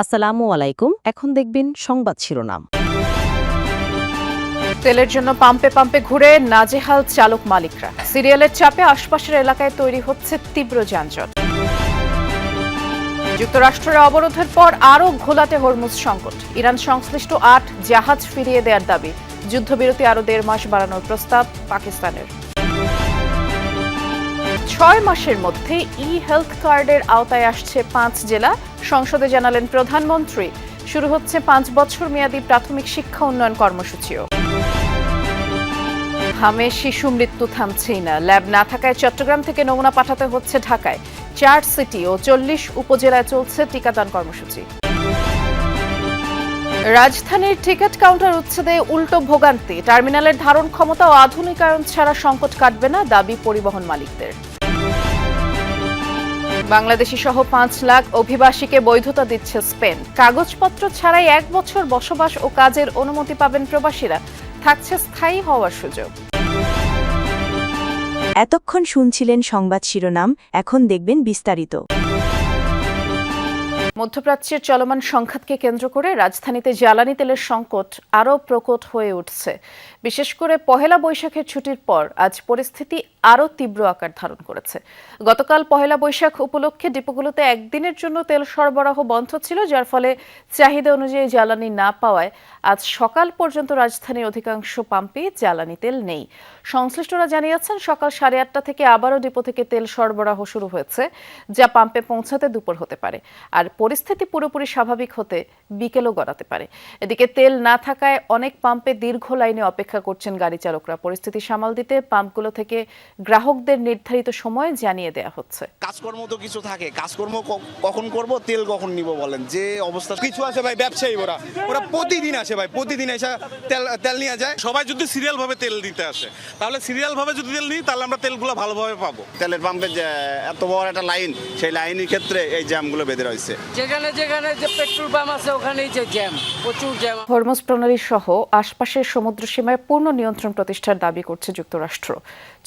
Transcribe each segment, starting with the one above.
আসসালামু আলাইকুম। এখন দেখবেন সংবাদ শিরোনাম। তেলের জন্য পাম্পে পাম্পে ঘুরে নাজেহাল চালক মালিকরা। সিরিয়ালের চাপে আশপাশের এলাকায় তৈরি হচ্ছে তীব্র যানজট। যুক্তরাষ্ট্রের অবরোধের পর আরও ঘোলাটে হরমুজ সংকট। ইরান সংশ্লিষ্ট ৮ জাহাজ ফিরিয়ে দেওয়ার দাবি। যুদ্ধবিরতি আরও ১.৫ মাস বাড়ানোর প্রস্তাব পাকিস্তানের। ৬ মাসের মধ্যে হেলথ কার্ডের আওতায় আসছে ৫ জেলা। সংসদে জানালেন প্রধানমন্ত্রী। শুরু হচ্ছে ৫ বছর মেয়াদী প্রাথমিক শিক্ষা উন্নয়ন কর্মসূচিও। হামে শিশু মৃত্যু থামছেই না। ল্যাব না থাকায় চট্টগ্রাম থেকে নমুনা পাঠাতে হচ্ছে ঢাকায়। ৪ সিটি ও ৪০ উপজেলায় চলছে টিকাদান কর্মসূচি। রাজধানীর টিকিট কাউন্টার উচ্ছেদে উল্টো ভোগান্তি। টার্মিনালের ধারণ ক্ষমতা ও আধুনিকায়ন ছাড়া সংকট কাটবে না, দাবি পরিবহন মালিকদের। বাংলাদেশি সহ ৫ লাখ অভিবাসীকে বৈধতা দিচ্ছে স্পেন। কাগজপত্র ছাড়াই ১ বছর বসবাস ও কাজের অনুমতি পাবেন প্রবাসীরা। থাকছে স্থায়ী হওয়ার সুযোগ। এতক্ষণ শুনছিলেন সংবাদ শিরোনাম, এখন দেখবেন বিস্তারিত। মধ্যপ্রাচ্যের চলমান সংঘাতকে কেন্দ্র করে রাজধানীতে জ্বালানি তেলের সংকট আরও প্রকট হয়ে উঠছে। বিশেষ করে পহেলা বৈশাখের ছুটির পর আজ পরিস্থিতি আরও তীব্র আকার ধারণ করেছে। গতকাল পহেলা বৈশাখ উপলক্ষে ডিপোগুলোতে একদিনের জন্য তেল সরবরাহ বন্ধ ছিল, যার ফলে চাহিদা অনুযায়ী জ্বালানি না পাওয়ায় আজ সকাল পর্যন্ত রাজধানীর অধিকাংশ পাম্পে জ্বালানি তেল নেই। সংশ্লিষ্টরা জানিয়েছেন সকাল 8:30 থেকে আবারও ডিপো থেকে তেল সরবরাহ শুরু হয়েছে, যা পাম্পে পৌঁছাতে দুপুর হতে পারে। আর পরিস্থিতি পুরোপুরি স্বাভাবিক হতে বিকেলও গড়াতে পারে। এদিকে তেল না থাকায় অনেক পাম্পে দীর্ঘ লাইনে অপেক্ষা করছেন গাড়ি চালকরা। পরিস্থিতি সামাল দিতে পাম্পগুলো থেকে গ্রাহকদের নির্ধারিত সময় জানিয়ে দেওয়া হচ্ছে। কাজকর্ম তো কিছু থাকে, কাজকর্ম কখন করব, তেল কখন নিব বলেন, যে অবস্থা কিছু আছে ভাই ব্যবসায়ী, ওরা প্রতিদিন আসে ভাই, প্রতিদিন এসে তেল নিয়ে যায়। সবাই যদি সিরিয়াল ভাবে তেল দিতে আসে, তাহলে সিরিয়াল ভাবে যদি তেল নিই, তাহলে আমরা তেলগুলো ভালোভাবে পাবো। তেলের পাম্পে যে এত বড় একটা লাইন, সেই লাইনের ক্ষেত্রে এই জ্যামগুলো বেঁধে রয়েছে। যেখানে যে পেট্রোল পাম্প আছে ওখানেই যে জ্যাম, প্রচুর জ্যাম। হরমুজ প্রণালী সহ আশপাশের সমুদ্র সীমায় পূর্ণ নিয়ন্ত্রণ প্রতিষ্ঠার দাবি করছে যুক্তরাষ্ট্র।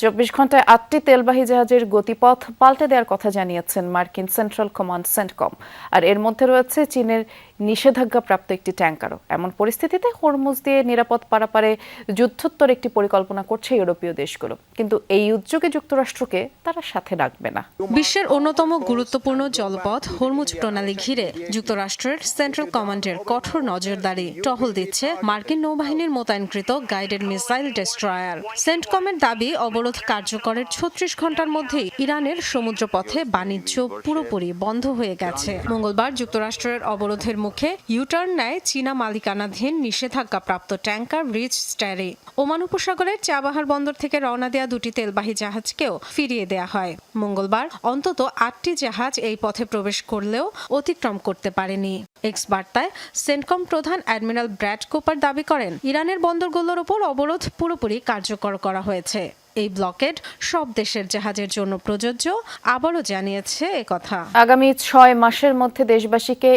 ২৪ ঘন্টায় ৮টি তেলবাহী জাহাজের গতিপথ পাল্টে দেওয়ার কথা জানিয়েছেন মার্কিন সেন্ট্রাল কমান্ড সেন্টকম। আর এর মধ্যে রয়েছে চীনের নিষেধাজ্ঞাপ্রাপ্ত একটি ট্যাঙ্কারও। এমন পরিস্থিতিতে হরমুজ দিয়ে নিরাপদ পারাপারে যুদ্ধোত্তর একটি পরিকল্পনা করছে ইউরোপীয় দেশগুলো, কিন্তু এই উদ্যোগে যুক্তরাষ্ট্রকে তারা সাথে রাখবে না। বিশ্বের অন্যতম গুরুত্বপূর্ণ জলপথ হরমুজ প্রণালী ঘিরে যুক্তরাষ্ট্রের সেন্ট্রাল কমান্ডের কঠোর নজরদারি টহল দিচ্ছে মার্কিন নৌবাহিনীর মোতায়েনকৃত গাইডেড মিসাইল ডেস্ট্রয়ার। সেন্টকমের দাবি, অবরোধ কার্যকরের ৩৬ ঘন্টার মধ্যেই ইরানের সমুদ্রপথে বাণিজ্য পুরোপুরি বন্ধ হয়ে গেছে। মঙ্গলবার যুক্তরাষ্ট্রের অবরোধের মুখে ইউটার্ন নেয় চীনা মালিকানাধীন নিষেধাজ্ঞাপ্রাপ্ত ট্যাঙ্কার রিচ স্ট্যারি। ওমান উপসাগরের চাবাহার বন্দর থেকে রওনা দেওয়া 2টি তেলবাহী জাহাজকেও ফিরিয়ে দেয়া হয়। মঙ্গলবার অন্তত 8টি জাহাজ এই পথে প্রবেশ করলেও অতিক্রম করতে পারেনি। এক্স বার্তায় সেন্টকম প্রধান অ্যাডমিরাল ব্র্যাড কুপার দাবি করেন, ইরানের বন্দরগুলোর ওপর অবরোধ পুরোপুরি কার্যকর করা হয়েছে। এই ব্লকেড সব দেশের জাহাজের জন্য প্রযোজ্য, আবারও জানিয়েছে একথা। আগামী 6 মাসের মধ্যে দেশবাসীকে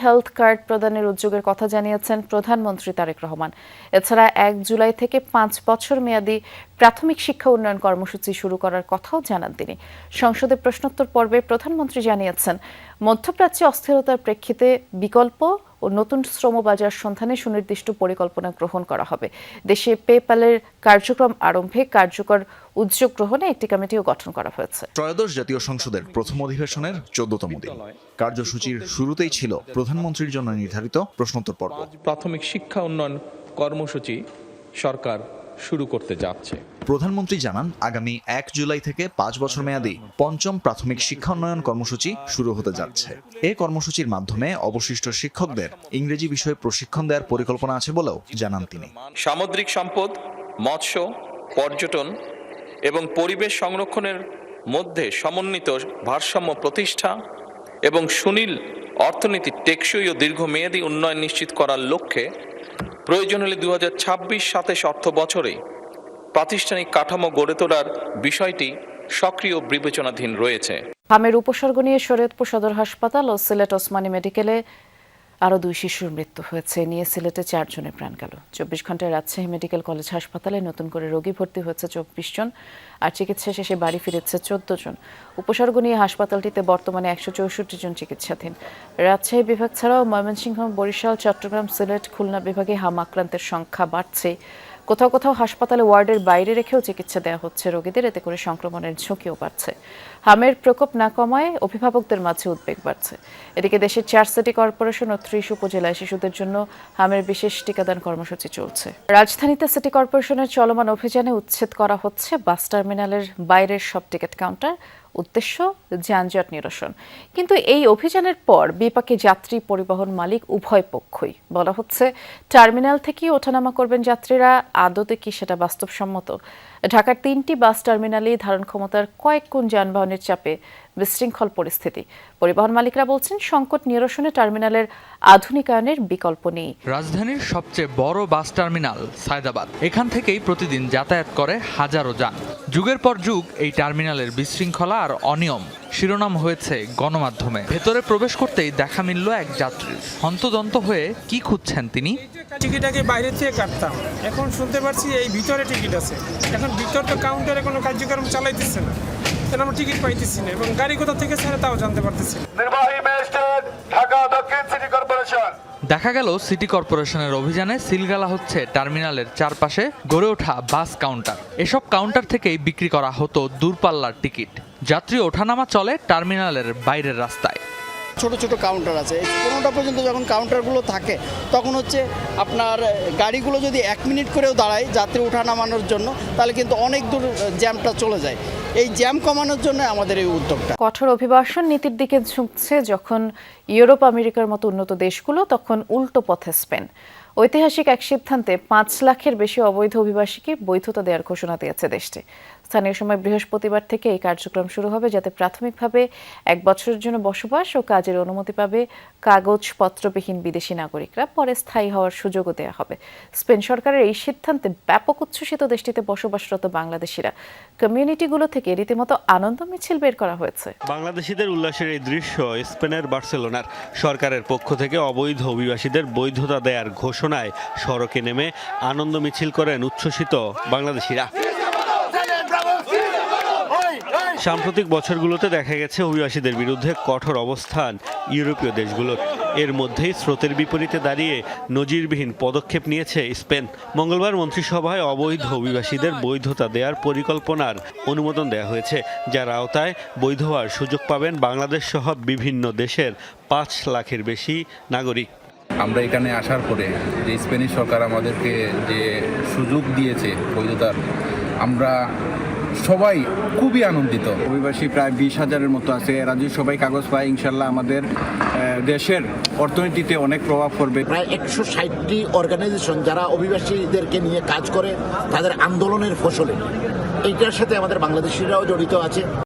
হেলথ কার্ড প্রদানের উদ্যোগের কথা জানিয়েছেন প্রধানমন্ত্রী তারেক রহমান। এছাড়া 1 জুলাই থেকে 5 বছর মেয়াদী প্রাথমিক শিক্ষা উন্নয়ন কর্মসূচি শুরু করার কথাও জানান তিনি। সংসদে প্রশ্নোত্তর পর্বে প্রধানমন্ত্রী জানিয়েছেন, মধ্যপ্রাচ্যে অস্থিরতার প্রেক্ষিতে বিকল্প ও নতুন শ্রম বাজার সন্ধানে সুনির্দিষ্ট পরিকল্পনা গ্রহণ করা হবে। দেশে পেপ্যালের কার্যক্রম আরম্ভে কার্যকর উদ্যোগ গ্রহণে একটি কমিটিও গঠন করা হয়েছে। ত্রয়োদশ জাতীয় সংসদের প্রথম অধিবেশনের 14তম দিন। কার্যসূচির শুরুতেই ছিল প্রধানমন্ত্রীর জন্য নির্ধারিত প্রশ্নোত্তর পর্ব। প্রাথমিক শিক্ষা উন্নয়ন কর্মসূচি সরকার শুরু করতে যাচ্ছে। প্রধানমন্ত্রী জানান, আগামী 1 জুলাই থেকে 5 বছর মেয়াদী 5ম প্রাথমিক শিক্ষা উন্নয়ন কর্মসূচি শুরু হতে যাচ্ছে। এই কর্মসূচির মাধ্যমে অবশিষ্ট শিক্ষকদের ইংরেজি বিষয়ে প্রশিক্ষণ দেওয়ার পরিকল্পনা আছে বলেও জানান তিনি। সামুদ্রিক সম্পদ, মৎস্য, পর্যটন এবং পরিবেশ সংরক্ষণের মধ্যে সমন্বিত ভারসাম্য প্রতিষ্ঠা এবং সুনীল অর্থনীতির টেকসই ও দীর্ঘমেয়াদী উন্নয়ন নিশ্চিত করার লক্ষ্যে প্রয়োজন হলে 2026-27 অর্থ বছরে প্রাতিষ্ঠানিক কাঠামো গড়ে তোলার বিষয়টি সক্রিয় বিবেচনাধীন রয়েছে। হামের উপসর্গ নিয়ে শরীয়তপুর সদর হাসপাতাল ও সিলেট ওসমানী মেডিকেলে আরও 2 শিশুর মৃত্যু হয়েছে, নিয়ে সিলেটে 4 জনের প্রাণ গেল। 24 ঘন্টায় রাজশাহী মেডিকেল কলেজ হাসপাতালে নতুন করে রোগী ভর্তি হয়েছে 24 জন, আর চিকিৎসা শেষে বাড়ি ফিরেছে 14 জন। উপসর্গ নিয়ে হাসপাতালটিতে বর্তমানে 164 জন চিকিৎসাধীন। রাজশাহী বিভাগ ছাড়াও ময়মনসিংহ, বরিশাল, চট্টগ্রাম, সিলেট, খুলনা বিভাগে হাম আক্রান্তের সংখ্যা বাড়ছে। কোথাও কোথাও হাসপাতালে ওয়ার্ডের বাইরে রেখেও চিকিৎসা দেওয়া হচ্ছে রোগীদের, এতে করে সংক্রমণের ঝুঁকিও বাড়ছে। হামের প্রকোপ না কমায় অভিভাবকদের মাঝে উদ্বেগ বাড়ছে। এদিকে দেশের 4 সিটি কর্পোরেশন ও 30 উপজেলায় শিশুদের জন্য হামের বিশেষ টিকাদান কর্মসূচি চলছে। রাজধানীতে সিটি কর্পোরেশনের চলমান অভিযানে উচ্ছেদ করা হচ্ছে বাস টার্মিনালের বাইরের সব টিকিট কাউন্টার, উদ্দেশ্য যানজট নিরসন। কিন্তু এই অভিযানের পর বিপাকে যাত্রী, পরিবহন মালিক উভয় পক্ষই। বলা হচ্ছে টার্মিনাল থেকেই ওঠানামা করবেন যাত্রীরা। আদতে কি সেটা বাস্তবসম্মত? ঢাকার 3টি বাস টার্মিনালেই ধারণ ক্ষমতার কয়েক গুণ যানবাহনের চাপে বিশৃঙ্খল পরিস্থিতি। পরিবহন মালিকরা বলছেন সংকট নিরসনে টার্মিনালের আধুনিকায়নের বিকল্প নেই। রাজধানীর সবচেয়ে বড় বাস টার্মিনাল সায়দাবাদ, এখান থেকেই প্রতিদিন যাতায়াত করে হাজারো যান। যুগের পর যুগ এই টার্মিনালের বিশৃঙ্খলা আর অনিয়ম শিরোনাম হয়েছে গণমাধ্যমে। ভেতরে প্রবেশ করতেই দেখা মিলল এক যাত্রীর। হন্তদন্ত হয়ে কি খুঁজছেন তিনি? টিকিট আগে বাইরে থেকে কাটতাম, এখন শুনতে পারছি এই ভিতরে টিকিট আছে। এখন ভিতর তো কাউন্টারে কোনো কার্যক্রম চালাইতেছে না, কেন আমরা টিকিট পাইতেছি না এবং গাড়ি কোথা থেকে ছাড়ে তাও জানতে পারতেছি। নির্বাহী ম্যাজিস্ট্রেট, ঢাকা দক্ষিণ সিটি কর্পোরেশন। দেখা গেল সিটি কর্পোরেশনের অভিযানে সিলগালা হচ্ছে টার্মিনালের চারপাশে গড়ে ওঠা বাস কাউন্টার। এসব কাউন্টার থেকেই বিক্রি করা হতো দূরপাল্লার টিকিট। যাত্রী ওঠানামা চলে টার্মিনালের বাইরের রাস্তায়। ছোট ছোট কাউন্টার আছে, 15টা পর্যন্ত যখন কাউন্টারগুলো থাকে তখন হচ্ছে আপনার গাড়িগুলো যদি 1 মিনিট করেও দাঁড়ায় যাত্রী ওঠা নামানোর জন্য, তাহলে কিন্তু অনেক দূর জ্যামটা চলে যায়। এই জ্যাম কমানোর জন্য আমাদের এই উদ্যোগটা। কঠোর অভিবাসন নীতির দিকে ঝুঁকছে যখন ইউরোপ, আমেরিকার মতো উন্নত দেশগুলো, তখন উল্টো পথে স্পেন। ঐতিহাসিক এক সিদ্ধান্তে 5 লাখের বেশি অবৈধ অভিবাসীকে বৈধতা দেওয়ার ঘোষণা দিয়েছে দেশটি। স্থানীয় সময় বৃহস্পতিবার থেকে এই কার্যক্রম শুরু হবে, যাতে প্রাথমিকভাবে 1 বছরের জন্য বসবাস ও কাজের অনুমতি পাবে কাগজপত্রবিহীন বিদেশি নাগরিকরা। পরে স্থায়ী হওয়ার সুযোগও দেওয়া হবে। স্পেন সরকারের এই সিদ্ধান্তে ব্যাপক উচ্ছ্বসিত দেশটিতে বসবাসরত বাংলাদেশিরা। কমিউনিটিগুলো থেকে রীতিমতো আনন্দ মিছিল বের করা হয়েছে। বাংলাদেশিদের উল্লাসের এই দৃশ্য স্পেনের বার্সেলোনার। সরকারের পক্ষ থেকে অবৈধ অভিবাসীদের বৈধতা দেওয়ার ঘোষণায় সড়কে নেমে আনন্দ মিছিল করেন উচ্ছ্বসিত বাংলাদেশিরা। সাম্প্রতিক বছরগুলোতে দেখা গেছে অভিবাসীদের বিরুদ্ধে কঠোর অবস্থান ইউরোপীয় দেশগুলোর। এর মধ্যেই স্রোতের বিপরীতে দাঁড়িয়ে নজিরবিহীন পদক্ষেপ নিয়েছে স্পেন। মঙ্গলবার মন্ত্রিসভায় অবৈধ অভিবাসীদের বৈধতা দেওয়ার পরিকল্পনার অনুমোদন দেওয়া হয়েছে, যার আওতায় বৈধ হওয়ার সুযোগ পাবেন বাংলাদেশ সহ বিভিন্ন দেশের 5 লাখের বেশি নাগরিক। আমরা এখানে আসার পরে যে স্পেনিশ সরকার আমাদেরকে যে সুযোগ দিয়েছে বৈধতার, আমরা সবাই খুবই আনন্দিত। অভিবাসী প্রায় 20,000-এর মতো আছে। এরা যদি সবাই কাগজ পায়, ইনশাল্লাহ আমাদের দেশের অর্থনীতিতে অনেক প্রভাব পড়বে। প্রায় 160টি অর্গানাইজেশন যারা অভিবাসীদেরকে নিয়ে কাজ করে, তাদের আন্দোলনের ফসলে এইটার সাথে আমাদের বাংলাদেশিরাও জড়িত আছে।